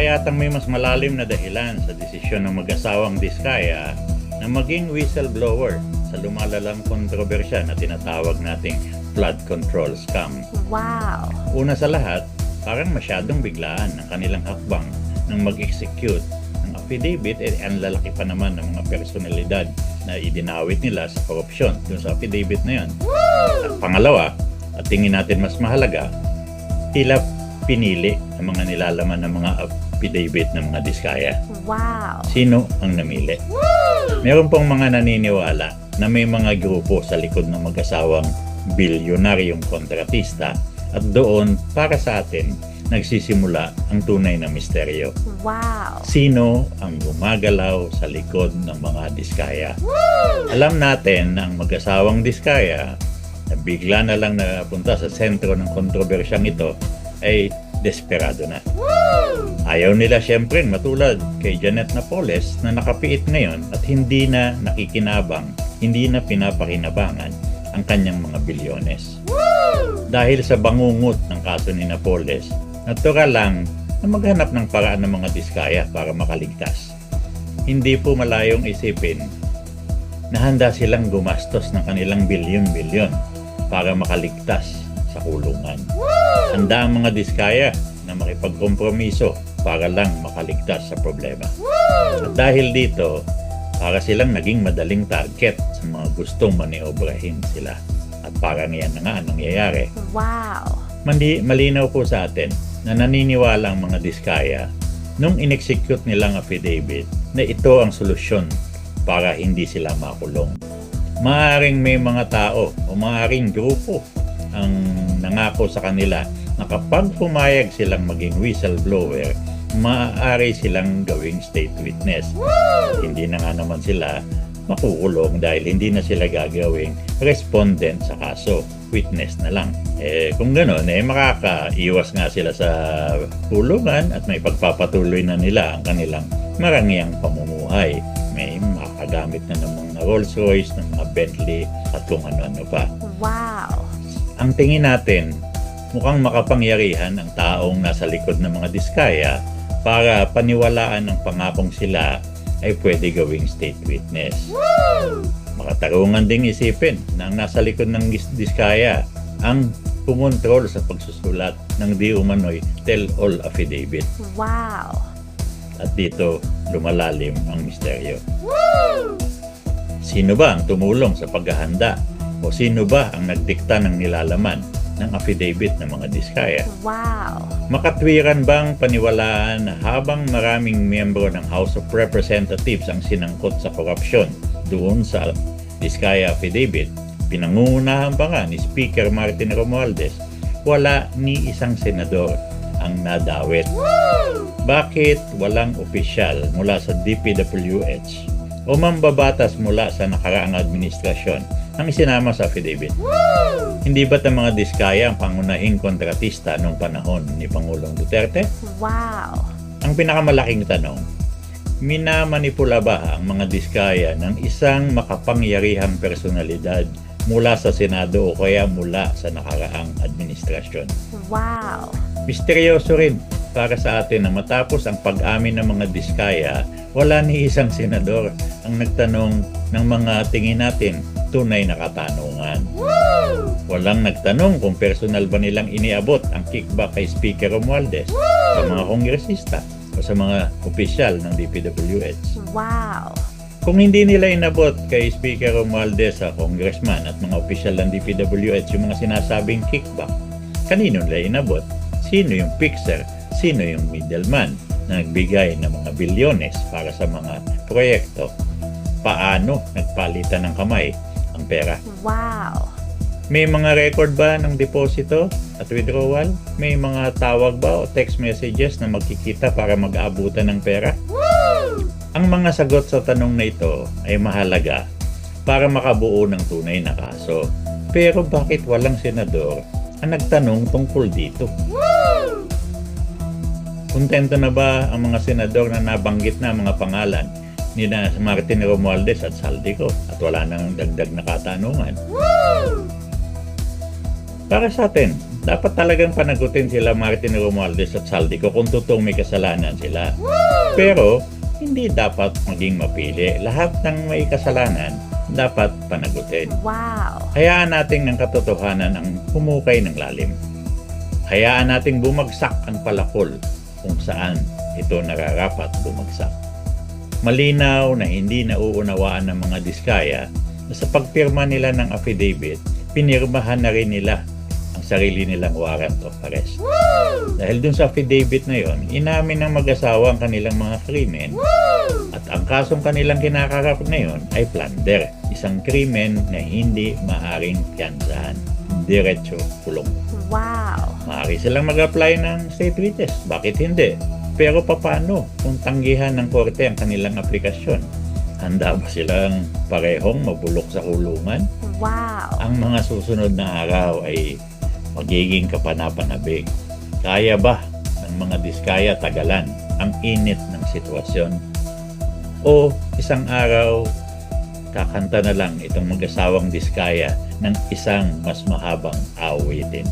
yatang may mas malalim na dahilan sa desisyon ng mag-asawang Diskaya na maging whistleblower sa lumalalang kontrobersya na tinatawag nating flood control scam. Wow! Una sa lahat, parang masyadong biglaan ang kanilang hakbang ng mag-execute ng affidavit ang lalaki pa naman ng mga personalidad na idinawit nila sa korupsyon dun sa affidavit na yun. At pangalawa, at tingin natin mas mahalaga, tila pinili ang mga nilalaman ng mga affidavit ng mga Diskaya. Wow! Sino ang namili? Meron pong mga naniniwala na may mga grupo sa likod ng mag-asawang bilyonaryong kontratista at doon para sa atin nagsisimula ang tunay na misteryo. Wow! Sino ang gumagalaw sa likod ng mga Diskaya? Alam natin na ang mag-asawang Diskaya na bigla na lang napunta sa sentro ng kontrobersyang ito ay desperado na. Ayaw nila siyempre matulad kay Janet Napoles na nakapiit ngayon at hindi na nakikinabang, hindi na pinapakinabangan ang kanyang mga bilyones. Dahil sa bangungot ng kaso ni Napoles, natural lang na maghanap ng paraan ng mga Diskaya para makaligtas. Hindi po malayong isipin na handa silang gumastos ng kanilang bilyon-bilyon para makaligtas sa kulungan. Handa ang mga Diskaya na makipagkompromiso para lang makaligtas sa problema. At dahil dito, para silang naging madaling target sa mga gustong maniobrahin sila. At parang yan na nga ang nangyayari. Wow! Malinaw po sa atin na naniniwala ang mga Diskaya nung in-execute nilang affidavit na ito ang solusyon para hindi sila makulong. Maaring may mga tao o maaring grupo ang nangako sa kanila na kapag pumayag silang maging whistleblower, maaari silang gawing state witness. Hindi na nga naman sila makukulong dahil hindi na sila gagawing respondent sa kaso. Witness na lang. Kung gano'n, makakaiwas nga sila sa kulungan at may pagpapatuloy na nila ang kanilang marangyang pamumuhay. May makagamit na ng mga Rolls Royce, ng mga Bentley at kung ano-ano pa. Wow! Ang tingin natin, mukhang makapangyarihan ang taong nasa likod ng mga Diskaya para paniwalaan ng pangakong sila ay pwede gawing state witness. Makatarungan ding isipin na ang nasa likod ng Diskaya ang kumontrol sa pagsusulat ng di umano'y tell-all affidavit. Wow! At dito lumalalim ang misteryo. Sino ba ang tumulong sa paghahanda o sino ba ang nagdikta ng nilalaman ng affidavit ng mga Diskaya? Wow! Makatwiran bang paniwalaan na habang maraming miyembro ng House of Representatives ang sinangkot sa korupsyon doon sa Diskaya affidavit, pinangungunahan pa nga ni Speaker Martin Romualdez, wala ni isang senador ang nadawit? Bakit walang opisyal mula sa DPWH o mambabatas mula sa nakaraang administrasyon ang isinama sa affidavit? Hindi ba't ang mga Diskaya ang pangunahing kontratista noong panahon ni Pangulong Duterte? Wow! Ang pinakamalaking tanong, minamanipula ba ang mga Diskaya ng isang makapangyarihang personalidad mula sa Senado o kaya mula sa nakaraang administrasyon? Wow! Misteryoso rin para sa atin na matapos ang pag-amin ng mga Diskaya, wala ni isang senador ang nagtanong ng mga tingin natin tunay na katanungan. Walang nagtanong kung personal ba nilang iniabot ang kickback kay Speaker Romualdez sa mga kongresista o sa mga opisyal ng DPWH. Wow! Kung hindi nila inabot kay Speaker Romualdez sa congressman at mga opisyal ng DPWH yung mga sinasabing kickback, kanino nila inabot? Sino yung fixer? Sino yung middleman na nagbigay ng mga bilyones para sa mga proyekto? Paano nagpalitan ng kamay ang pera? Wow! May mga record ba ng deposito at withdrawal? May mga tawag ba o text messages na magkikita para mag-aabutan ng pera? Ang mga sagot sa tanong na ito ay mahalaga para makabuo ng tunay na kaso. Pero bakit walang senador ang nagtanong tungkol dito? Kontento na ba ang mga senador na nabanggit na mga pangalan ni Martin Romualdez at Saldico at wala nang dagdag na katanungan? Para sa atin, Dapat talagang panagutin sila Martin Romualdez at Saldico kung totoong may kasalanan sila. Pero, hindi dapat maging mapili. Lahat ng may kasalanan, dapat panagutin. Wow. Hayaan natin ng katotohanan ang humukay ng lalim. Hayaan nating bumagsak ang palakol kung saan ito nararapat bumagsak. Malinaw na hindi nauunawaan ng mga diskaya na sa pagpirma nila ng affidavit, pinirmahan na rin nila ang sarili nilang warrant of arrest. Dahil dun sa affidavit na yon, inamin ng mag-asawa ang kanilang mga krimen at ang kasong kanilang kinakarap ngayon ay plunder, isang krimen na hindi maaring piyansahan. Diretso kulong. Wow. Maaari silang mag-apply ng state witness. Bakit hindi? Pero paano kung tanggihan ng korte ang kanilang aplikasyon? Handa ba silang parehong mabulok sa kulungan? Wow. Ang mga susunod na araw ay magiging kapanapanabik. Kaya ba ng mga diskaya tagalan ang init ng sitwasyon? O isang araw, kakanta na lang itong mag-asawang diskaya ng isang mas mahabang awitin?